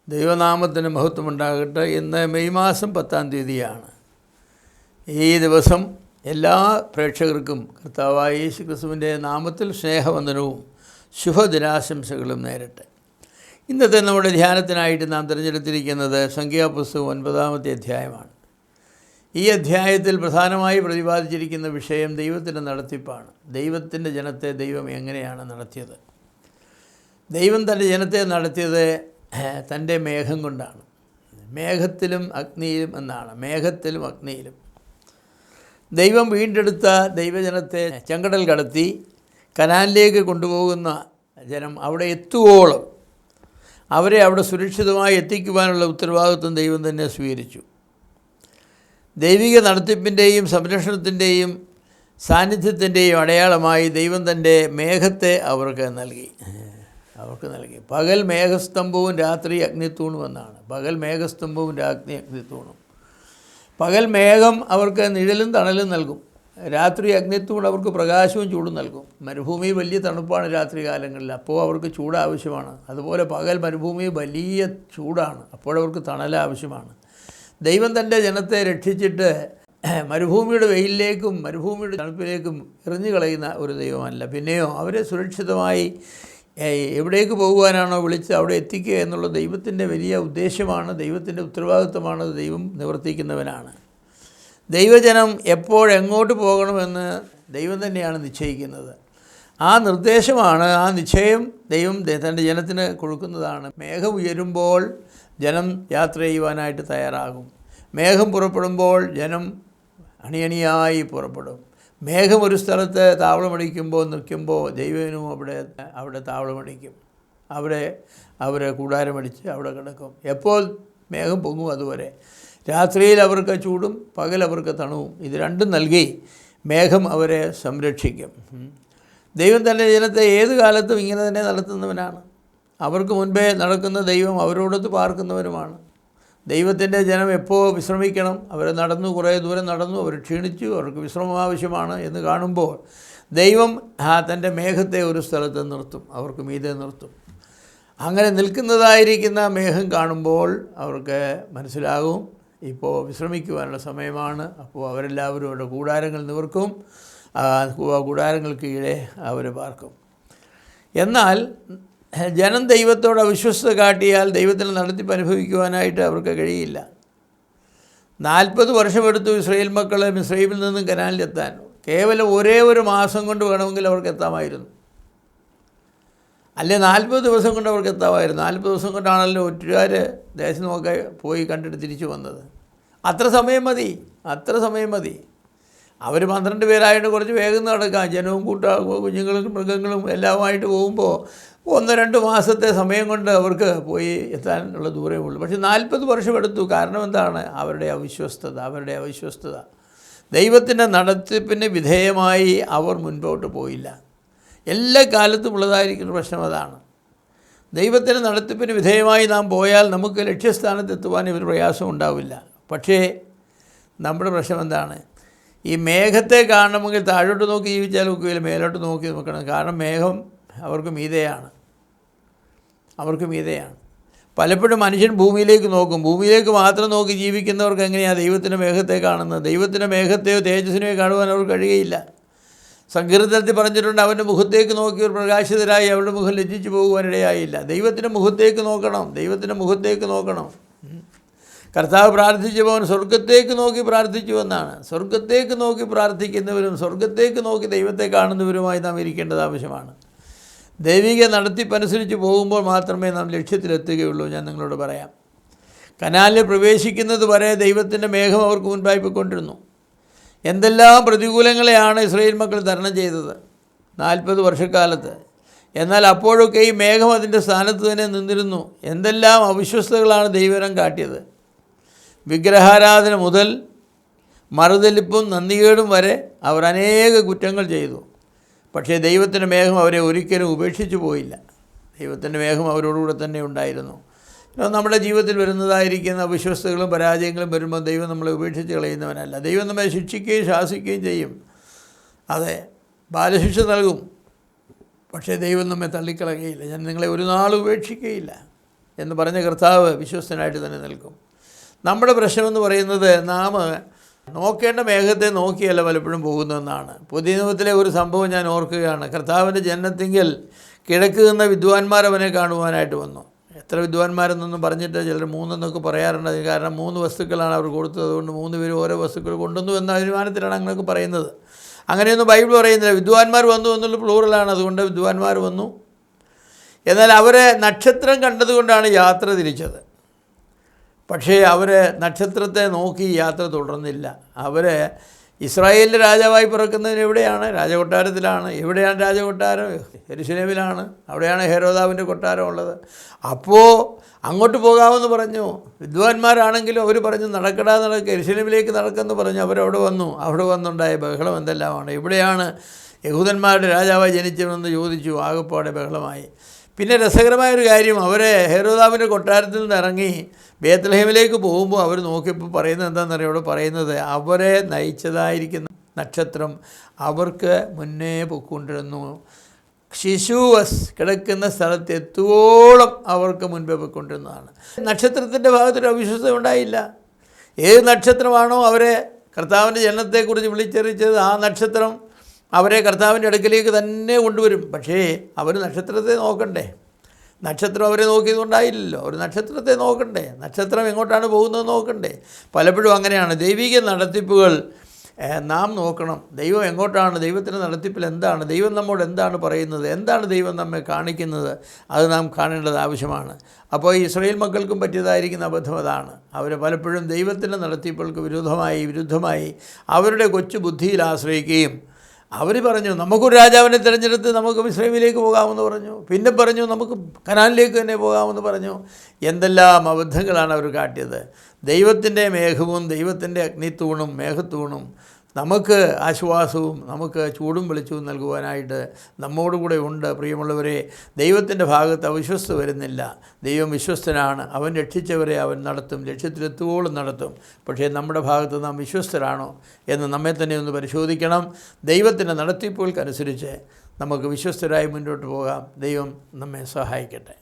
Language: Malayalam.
ദൈവനാമത്തിന് മഹത്വമുണ്ടാകട്ടെ. ഇന്ന് മെയ് മാസം 10-ാം തീയതിയാണ്. ഈ ദിവസം എല്ലാ പ്രേക്ഷകർക്കും കർത്താവായ യേശു ക്രിസ്തുവിൻ്റെ നാമത്തിൽ സ്നേഹവന്ദനവും ശുഭദിനാശംസകളും നേരട്ടെ. ഇന്നത്തെ നമ്മുടെ ധ്യാനത്തിനായിട്ട് നാം തിരഞ്ഞെടുത്തിരിക്കുന്നത് സംഖ്യാപുസ്തകം 9-ാമത്തെ അധ്യായമാണ്. ഈ അധ്യായത്തിൽ പ്രധാനമായി പ്രതിപാദിച്ചിരിക്കുന്ന വിഷയം ദൈവത്തിൻ്റെ നടത്തിപ്പാണ്. ദൈവത്തിൻ്റെ ജനത്തെ ദൈവം എങ്ങനെയാണ് നടത്തിയത്? ദൈവം തൻ്റെ ജനത്തെ നടത്തിയത് തൻ്റെ മേഘം കൊണ്ടാണ്. മേഘത്തിലും അഗ്നിയിലും എന്നാണ്. മേഘത്തിലും അഗ്നിയിലും ദൈവം വീണ്ടെടുത്ത ദൈവജനത്തെ ചെങ്കടൽ കടത്തി കനാനിലേക്ക് കൊണ്ടുപോകുന്ന ജനം അവിടെ എത്തുവോളം അവരെ അവിടെ സുരക്ഷിതമായി എത്തിക്കുവാനുള്ള ഉത്തരവാദിത്വം ദൈവം തന്നെ സ്വീകരിച്ചു. ദൈവിക നടത്തിപ്പിൻ്റെയും സംരക്ഷണത്തിൻ്റെയും സാന്നിധ്യത്തിൻ്റെയും അടയാളമായി ദൈവം തൻ്റെ മേഘത്തെ അവർക്ക് നൽകി. പകൽ മേഘസ്തംഭവും രാത്രി അഗ്നിത്തൂണും എന്നാണ്. പകൽ മേഘസ്തംഭവും രാത്രി അഗ്നിത്തൂണും. പകൽ മേഘം അവർക്ക് നിഴലും തണലും നൽകും. രാത്രി അഗ്നിത്തൂൺ അവർക്ക് പ്രകാശവും ചൂടും നൽകും. മരുഭൂമി വലിയ തണുപ്പാണ് രാത്രി കാലങ്ങളിൽ, അപ്പോൾ അവർക്ക് ചൂട് ആവശ്യമാണ്. അതുപോലെ പകൽ മരുഭൂമി വലിയ ചൂടാണ്, അപ്പോഴവർക്ക് തണൽ ആവശ്യമാണ്. ദൈവം തൻ്റെ ജനത്തെ രക്ഷിച്ചിട്ട് മരുഭൂമിയുടെ വെയിലിലേക്കും മരുഭൂമിയുടെ തണുപ്പിലേക്കും എറിഞ്ഞു കളയുന്ന ഒരു ദൈവമല്ല. പിന്നെയോ അവരെ സുരക്ഷിതമായി എവിടേക്ക് പോകുവാനാണോ വിളിച്ച് അവിടെ എത്തിക്കുക എന്നുള്ള ദൈവത്തിൻ്റെ വലിയ ഉദ്ദേശമാണ്, ദൈവത്തിൻ്റെ ഉത്തരവാദിത്വമാണ്. ദൈവം നിവർത്തിക്കുന്നവനാണ്. ദൈവജനം എപ്പോഴെങ്ങോട്ട് പോകണമെന്ന് ദൈവം തന്നെയാണ് നിശ്ചയിക്കുന്നത്. ആ നിർദ്ദേശമാണ്, ആ നിശ്ചയം ദൈവം തൻ്റെ ജനത്തിന് കൊടുക്കുന്നതാണ്. മേഘം ഉയരുമ്പോൾ ജനം യാത്ര ചെയ്യുവാനായിട്ട് തയ്യാറാകും. മേഘം പുറപ്പെടുമ്പോൾ ജനം അണിയണിയായി പുറപ്പെടും. മേഘം ഒരു സ്ഥലത്ത് താവളമടിക്കുമ്പോൾ നിൽക്കുമ്പോൾ ദൈവനും അവിടെ താവളമടിക്കും. അവരെ കൂടാരമടിച്ച് അവിടെ കിടക്കും. എപ്പോൾ മേഘം പൊങ്ങും അതുവരെ. രാത്രിയിൽ അവർക്ക് ചൂടും പകൽ അവർക്ക് തണുവും. ഇത് രണ്ടും നൽകി മേഘം അവരെ സംരക്ഷിക്കും. ദൈവം തൻ്റെ ജനത്തെ ഏത് കാലത്തും ഇങ്ങനെ തന്നെ നടത്തുന്നവനാണ്. അവർക്ക് മുൻപേ നടക്കുന്ന ദൈവം അവരോടൊത്ത് പാർക്കുന്നവനുമാണ്. ദൈവത്തിൻ്റെ ജനം എപ്പോൾ വിശ്രമിക്കണം, അവർ നടന്നു, കുറേ ദൂരം നടന്നു, അവർ ക്ഷീണിച്ചു, അവർക്ക് വിശ്രമം ആവശ്യമാണ് എന്ന് കാണുമ്പോൾ ദൈവം തൻ്റെ മേഘത്തെ ഒരു സ്ഥലത്ത് നിർത്തും, അവർക്ക് മീതെ നിർത്തും. അങ്ങനെ നിൽക്കുന്നതായിരിക്കുന്ന മേഘം കാണുമ്പോൾ അവർക്ക് മനസ്സിലാകും ഇപ്പോൾ വിശ്രമിക്കുവാനുള്ള സമയമാണ്. അപ്പോൾ അവരെല്ലാവരും അവരുടെ കൂടാരങ്ങൾ നിവർക്കും, കൂടാരങ്ങൾക്ക് കീഴെ അവർ പാർക്കും. എന്നാൽ ജനം ദൈവത്തോട് അവിശ്വസ്തത കാട്ടിയാൽ ദൈവത്തിന് നടത്തിപ്പ് അനുഭവിക്കുവാനായിട്ട് അവർക്ക് കഴിയില്ല. 40 വർഷമെടുത്തു ഇസ്രായേൽ മക്കളെ മിസ്രയീമിൽ നിന്നും കനാനിലെത്താൻ. കേവലം ഒരേ ഒരു മാസം കൊണ്ട് വേണമെങ്കിൽ അവർക്ക് എത്താമായിരുന്നു, അല്ലെ 40 ദിവസം കൊണ്ട് അവർക്ക് എത്താമായിരുന്നു. 40 ദിവസം കൊണ്ടാണല്ലോ ഒറ്റുകാർ ദേശം നോക്കി പോയി കണ്ടിട്ട് തിരിച്ചു വന്നത്. അത്ര സമയം മതി. അവർ 12 പേരായിട്ട് കുറച്ച് വേഗം നടക്കാം. ജനവും കുഞ്ഞുങ്ങളും മൃഗങ്ങളും എല്ലാമായിട്ട് പോകുമ്പോൾ 1-2 മാസത്തെ സമയം കൊണ്ട് അവർക്ക് പോയി എത്താനുള്ള ദൂരമേ ഉള്ളൂ. പക്ഷേ 40 വർഷമെടുത്തു. കാരണം എന്താണ്? അവരുടെ അവിശ്വസ്തത. ദൈവത്തിൻ്റെ നടത്തിപ്പിന് വിധേയമായി അവർ മുൻപോട്ട് പോയില്ല. എല്ലാ കാലത്തും ഉള്ളതായിരിക്കുന്ന പ്രശ്നം അതാണ്. ദൈവത്തിൻ്റെ നടത്തിപ്പിന് വിധേയമായി നാം പോയാൽ നമുക്ക് ലക്ഷ്യസ്ഥാനത്തെത്തുവാൻ ഒരു പ്രയാസം ഉണ്ടാവില്ല. പക്ഷേ നമ്മുടെ പ്രശ്നം എന്താണ്? ഈ മേഘത്തെ കാണണമെങ്കിൽ താഴോട്ട് നോക്കി ജീവിച്ചാൽ ഒക്കുകയില്ല, മേലോട്ട് നോക്കി നോക്കണം. കാരണം മേഘം അവർക്ക് മീതെയാണ്. പലപ്പോഴും മനുഷ്യൻ ഭൂമിയിലേക്ക് നോക്കും. ഭൂമിയിലേക്ക് മാത്രം നോക്കി ജീവിക്കുന്നവർക്ക് എങ്ങനെയാണ് ദൈവത്തിൻ്റെ മേഘത്തെ കാണുന്നത്? ദൈവത്തിൻ്റെ മേഘത്തെയോ തേജസ്സിനെയോ കാണുവാൻ അവർക്ക് കഴിയുകയില്ല. സങ്കീർത്തനത്തിൽ പറഞ്ഞിട്ടുണ്ട്, അവൻ്റെ മുഖത്തേക്ക് നോക്കിയവർ പ്രകാശിതരായി അവരുടെ മുഖം ലജ്ജിച്ചു പോകുവാനിടയായില്ല. ദൈവത്തിൻ്റെ മുഖത്തേക്ക് നോക്കണം. കർത്താവ് പ്രാർത്ഥിച്ചപ്പോൾ അവൻ സ്വർഗത്തേക്ക് നോക്കി പ്രാർത്ഥിച്ചു എന്നാണ്. സ്വർഗത്തേക്ക് നോക്കി പ്രാർത്ഥിക്കുന്നവരും സ്വർഗത്തേക്ക് നോക്കി ദൈവത്തെ കാണുന്നവരുമായി നാം ഇരിക്കേണ്ടത് ആവശ്യമാണ്. ദൈവിക നടത്തിപ്പനുസരിച്ച് പോകുമ്പോൾ മാത്രമേ നാം ലക്ഷ്യത്തിലെത്തുകയുള്ളൂ. ഞാൻ നിങ്ങളോട് പറയാം, കനാലിൽ പ്രവേശിക്കുന്നത് വരെ ദൈവത്തിൻ്റെ മേഘം അവർക്ക് മുൻപായി പോയിക്കൊണ്ടിരുന്നു. എന്തെല്ലാം പ്രതികൂലങ്ങളെയാണ് ഇസ്രായേൽ മക്കൾ തരണം ചെയ്തത് 40 വർഷക്കാലത്ത്. എന്നാൽ അപ്പോഴൊക്കെ ഈ മേഘം അതിൻ്റെ സ്ഥാനത്ത് തന്നെ നിന്നിരുന്നു. എന്തെല്ലാം അവിശ്വസ്തകളാണ് ദൈവം കാട്ടിയത്. വിഗ്രഹാരാധന മുതൽ മറുതലിപ്പും നന്ദികേടും വരെ അവർ അനേക കുറ്റങ്ങൾ ചെയ്തു. പക്ഷേ ദൈവത്തിൻ്റെ മേഘം അവരെ ഒരിക്കലും ഉപേക്ഷിച്ചു പോയില്ല. ദൈവത്തിൻ്റെ മേഘം അവരോടുകൂടെ തന്നെ ഉണ്ടായിരുന്നു. നമ്മുടെ ജീവിതത്തിൽ വരുന്നതായിരിക്കുന്ന അവിശ്വസ്തകളും പരാജയങ്ങളും വരുമ്പോൾ ദൈവം നമ്മളെ ഉപേക്ഷിച്ച് കളയുന്നവനല്ല. ദൈവം നമ്മെ ശിക്ഷിക്കുകയും ശാസിക്കുകയും ചെയ്യും. അതെ, ബാലശിക്ഷ നൽകും. പക്ഷേ ദൈവം നമ്മെ തള്ളിക്കളയുകയില്ല. ഞാൻ നിങ്ങളെ ഒരു നാളും ഉപേക്ഷിക്കുകയില്ല. എന്ന് പറഞ്ഞ കർത്താവ് വിശ്വസ്തനായിട്ട് തന്നെ നിൽക്കും. നമ്മുടെ പ്രശ്നമെന്ന് പറയുന്നത് നാം നോക്കേണ്ട മേഘത്തെ നോക്കിയല്ല പലപ്പോഴും പോകുന്നതെന്നാണ്. പുതിയ നിയമത്തിലെ ഒരു സംഭവം ഞാൻ ഓർക്കുകയാണ്. കർത്താവിൻ്റെ ജനനത്തിങ്കൽ കിഴക്ക് നിന്ന വിദ്വാൻമാർ അവനെ കാണുവാനായിട്ട് വന്നു. എത്ര വിദ്വാൻമാരെന്നൊന്നും പറഞ്ഞിട്ട് ചിലർ 3 എന്നൊക്കെ പറയാറുണ്ട്. അതിന് കാരണം 3 വസ്തുക്കളാണ് അവർ കൊടുത്തത്. അതുകൊണ്ട് 3 പേരും ഓരോ വസ്തുക്കൾ കൊണ്ടുവന്നു എന്ന അനുമാനത്തിലാണ് അങ്ങനെയൊക്കെ പറയുന്നത്. അങ്ങനെയൊന്നും ബൈബിൾ പറയുന്നില്ല. വിദ്വാൻമാർ വന്നു എന്നുള്ള പ്ലൂറലാണ്. അതുകൊണ്ട് വിദ്വാൻമാർ വന്നു. എന്നാൽ അവരെ നക്ഷത്രം കണ്ടതുകൊണ്ടാണ് യാത്ര തിരിച്ചത്. പക്ഷേ അവർ നക്ഷത്രത്തെ നോക്കി യാത്ര തുടർന്നില്ല. അവർ ഇസ്രായേലിൻ്റെ രാജാവായി പിറക്കുന്നതിന് എവിടെയാണ്? രാജകൊട്ടാരത്തിലാണ്. എവിടെയാണ് രാജകൊട്ടാരം? യെരുശലേമിലാണ്. അവിടെയാണ് ഹെരോദാവിൻ്റെ കൊട്ടാരം ഉള്ളത്. അപ്പോൾ അങ്ങോട്ട് പോകാമെന്ന് പറഞ്ഞു. വിദ്വാൻമാരാണെങ്കിലും അവർ പറഞ്ഞു നടക്കടാ യെരുശലേമിലേക്ക് നടക്കുമെന്ന് പറഞ്ഞു. അവരവിടെ വന്നു. അവിടെ വന്നുണ്ടായ ബഹളം എന്തെല്ലാമാണ്. എവിടെയാണ് യഹൂദന്മാരുടെ രാജാവായി ജനിച്ചതെന്ന് ചോദിച്ചു. ആകപ്പാടെ ബഹളമായി. പിന്നെ രസകരമായൊരു കാര്യം, അവരെ ഹെരോദാവിൻ്റെ കൊട്ടാരത്തിൽ നിന്ന് ഇറങ്ങി ബേത്ലഹേമിലേക്ക് പോകുമ്പോൾ അവർ നോക്കിയപ്പോൾ പറയുന്നത് എന്താണെന്നറിയാം? അവിടെ പറയുന്നത് അവരെ നയിച്ചതായിരിക്കുന്ന നക്ഷത്രം അവർക്ക് മുന്നേ പൊയ്ക്കൊണ്ടിരുന്നു. ശിശു കിടക്കുന്ന സ്ഥലത്ത് എത്തുവോളം അവർക്ക് മുൻപേ പൊയ്ക്കൊണ്ടിരുന്നതാണ്. നക്ഷത്രത്തിൻ്റെ ഭാഗത്തൊരു അവിശ്വസത ഉണ്ടായില്ല. ഏത് നക്ഷത്രമാണോ അവരെ കർത്താവിൻ്റെ ജനനത്തെക്കുറിച്ച് വിളിച്ചറിയിച്ചത്, ആ നക്ഷത്രം അവരെ കർത്താവിൻ്റെ അടുക്കലേക്ക് തന്നെ കൊണ്ടുവരും. പക്ഷേ അവർ നക്ഷത്രത്തെ നോക്കണ്ടേ? നക്ഷത്രം അവരെ നോക്കിയതുകൊണ്ടായില്ലല്ലോ. ഒരു നക്ഷത്രത്തെ നോക്കണ്ടേ? നക്ഷത്രം എങ്ങോട്ടാണ് പോകുന്നത് നോക്കണ്ടേ? പലപ്പോഴും അങ്ങനെയാണ്. ദൈവിക നടത്തിപ്പുകൾ നാം നോക്കണം. ദൈവം എങ്ങോട്ടാണ്? ദൈവത്തിൻ്റെ നടത്തിപ്പിൽ എന്താണ്? ദൈവം നമ്മോട് എന്താണ് പറയുന്നത്? എന്താണ് ദൈവം നമ്മെ കാണിക്കുന്നത്? അത് നാം കാണേണ്ടത് ആവശ്യമാണ്. അപ്പോൾ ഇസ്രായേൽ മക്കൾക്കും പറ്റിയതായിരിക്കുന്ന അബദ്ധം അതാണ്. അവർ പലപ്പോഴും ദൈവത്തിൻ്റെ നടത്തിപ്പുകൾക്ക് വിരുദ്ധമായി അവരുടെ കൊച്ചു ബുദ്ധിയിൽ ആശ്രയിക്കുകയും അവർ പറഞ്ഞു നമുക്കൊരു രാജാവിനെ തിരഞ്ഞെടുത്ത് നമുക്ക് മിസ്രൈമിലേക്ക് പോകാമെന്ന് പറഞ്ഞു. പിന്നെ പറഞ്ഞു നമുക്ക് കനാനിലേക്ക് തന്നെ പോകാമെന്ന് പറഞ്ഞു. എന്തെല്ലാം അബദ്ധങ്ങളാണ് അവർ കാട്ടിയത്. ദൈവത്തിൻ്റെ മേഘവും ദൈവത്തിൻ്റെ അഗ്നിത്തൂണും മേഘത്തൂണും നമുക്ക് ആശ്വാസവും നമുക്ക് ചൂടും വെളിച്ചവും നൽകുവാനായിട്ട് നമ്മോടുകൂടെ ഉണ്ട്. പ്രിയമുള്ളവരെ, ദൈവത്തിൻ്റെ ഭാഗത്ത് അവിശ്വസ്ത വരുന്നില്ല. ദൈവം വിശ്വസ്തനാണ്. അവൻ രക്ഷിച്ചവരെ അവൻ നടത്തും, ലക്ഷ്യത്തിലെത്തുവോളം നടത്തും. പക്ഷേ നമ്മുടെ ഭാഗത്ത് നാം വിശ്വസ്തരാണോ എന്ന് നമ്മെ തന്നെ ഒന്ന് പരിശോധിക്കണം. ദൈവത്തിൻ്റെ നടത്തിപ്പുകൾക്കനുസരിച്ച് നമുക്ക് വിശ്വസ്തരായി മുന്നോട്ട് പോകാം. ദൈവം നമ്മെ സഹായിക്കട്ടെ.